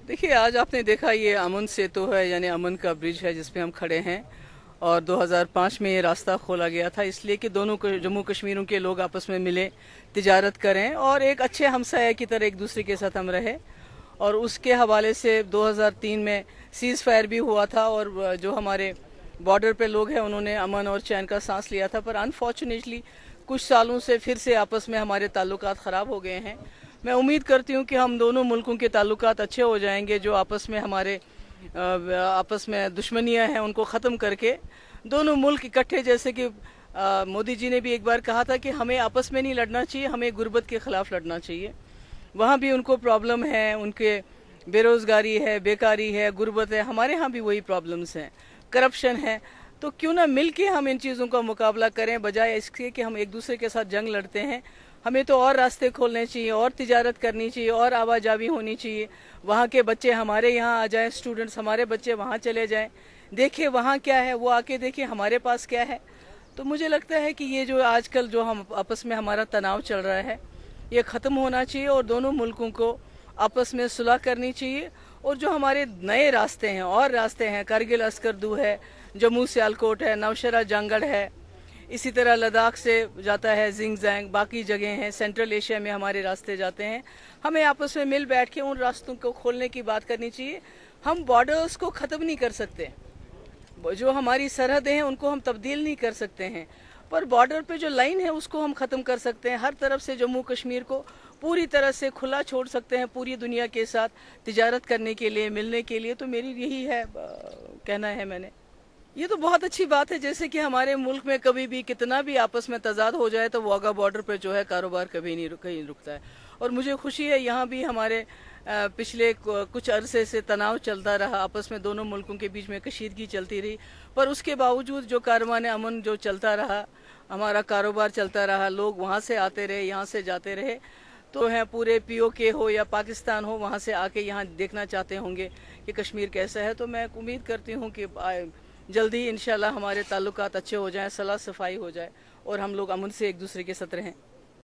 देखिए, आज आपने देखा ये अमन सेतु है, यानी अमन का ब्रिज है जिस पे हम खड़े हैं। और 2005 में ये रास्ता खोला गया था इसलिए कि दोनों जम्मू कश्मीरों के लोग आपस में मिले, तिजारत करें और एक अच्छे हमसाया की तरह एक दूसरे के साथ हम रहे। और उसके हवाले से 2003 में सीज फायर भी हुआ था और जो हमारे बॉर्डर पे लोग हैं उन्होंने अमन और चैन का सांस लिया था। पर अनफॉर्चुनेटली कुछ सालों से फिर से आपस में हमारे ताल्लुकात ख़राब हो गए हैं। मैं उम्मीद करती हूँ कि हम दोनों मुल्कों के ताल्लुकात अच्छे हो जाएंगे। जो आपस में हमारे आपस में दुश्मनियाँ हैं उनको ख़त्म करके दोनों मुल्क इकट्ठे, जैसे कि मोदी जी ने भी एक बार कहा था कि हमें आपस में नहीं लड़ना चाहिए, हमें गुर्बत के ख़िलाफ़ लड़ना चाहिए। वहाँ भी उनको प्रॉब्लम है, उनके बेरोज़गारी है, बेकारी है, गुर्बत है, हमारे यहाँ भी वही प्रॉब्लम्स हैं, करप्शन है। तो क्यों ना मिल के हम इन चीज़ों का मुकाबला करें, बजाय इसके कि हम एक दूसरे के साथ जंग लड़ते हैं। हमें तो और रास्ते खोलने चाहिए, और तिजारत करनी चाहिए, और आवाजावी होनी चाहिए। वहाँ के बच्चे हमारे यहाँ आ जाएं, स्टूडेंट्स हमारे बच्चे वहाँ चले जाएं, देखें वहाँ क्या है, वो आके देखें हमारे पास क्या है। तो मुझे लगता है कि ये जो आजकल जो हम आपस में हमारा तनाव चल रहा है ये ख़त्म होना चाहिए और दोनों मुल्कों को आपस में सुलह करनी चाहिए। और जो हमारे नए रास्ते हैं, और रास्ते हैं, कारगिल अस्करदू है, जम्मू सियालकोट है, नौशेरा जंगल है, इसी तरह लद्दाख से जाता है जिंगजैंग, बाकी जगह हैं, सेंट्रल एशिया में हमारे रास्ते जाते हैं। हमें आपस में मिल बैठ के उन रास्तों को खोलने की बात करनी चाहिए। हम बॉर्डर्स को ख़त्म नहीं कर सकते, जो हमारी सरहदें हैं उनको हम तब्दील नहीं कर सकते हैं, पर बॉर्डर पे जो लाइन है उसको हम ख़त्म कर सकते हैं। हर तरफ से जम्मू कश्मीर को पूरी तरह से खुला छोड़ सकते हैं पूरी दुनिया के साथ तिजारत करने के लिए, मिलने के लिए। तो मेरी यही है कहना है मैंने। ये तो बहुत अच्छी बात है, जैसे कि हमारे मुल्क में कभी भी कितना भी आपस में तजाद हो जाए तो वाघा बॉर्डर पे जो है कारोबार कभी नहीं कहीं रुकता है। और मुझे खुशी है यहाँ भी हमारे पिछले कुछ अरसे से तनाव चलता रहा, आपस में दोनों मुल्कों के बीच में कशीदगी चलती रही, पर उसके बावजूद जो कारवान अमन जो चलता रहा, हमारा कारोबार चलता रहा, लोग वहाँ से आते रहे, यहाँ से जाते रहे। तो हैं पूरे POK हो या पाकिस्तान हो, वहाँ से आके यहाँ देखना चाहते होंगे कि कश्मीर कैसा है। तो मैं उम्मीद करती हूँ कि जल्दी ही इंशाल्लाह हमारे ताल्लुकात अच्छे हो जाएं, सलाह सफाई हो जाए और हम लोग अमन से एक दूसरे के साथ रहें।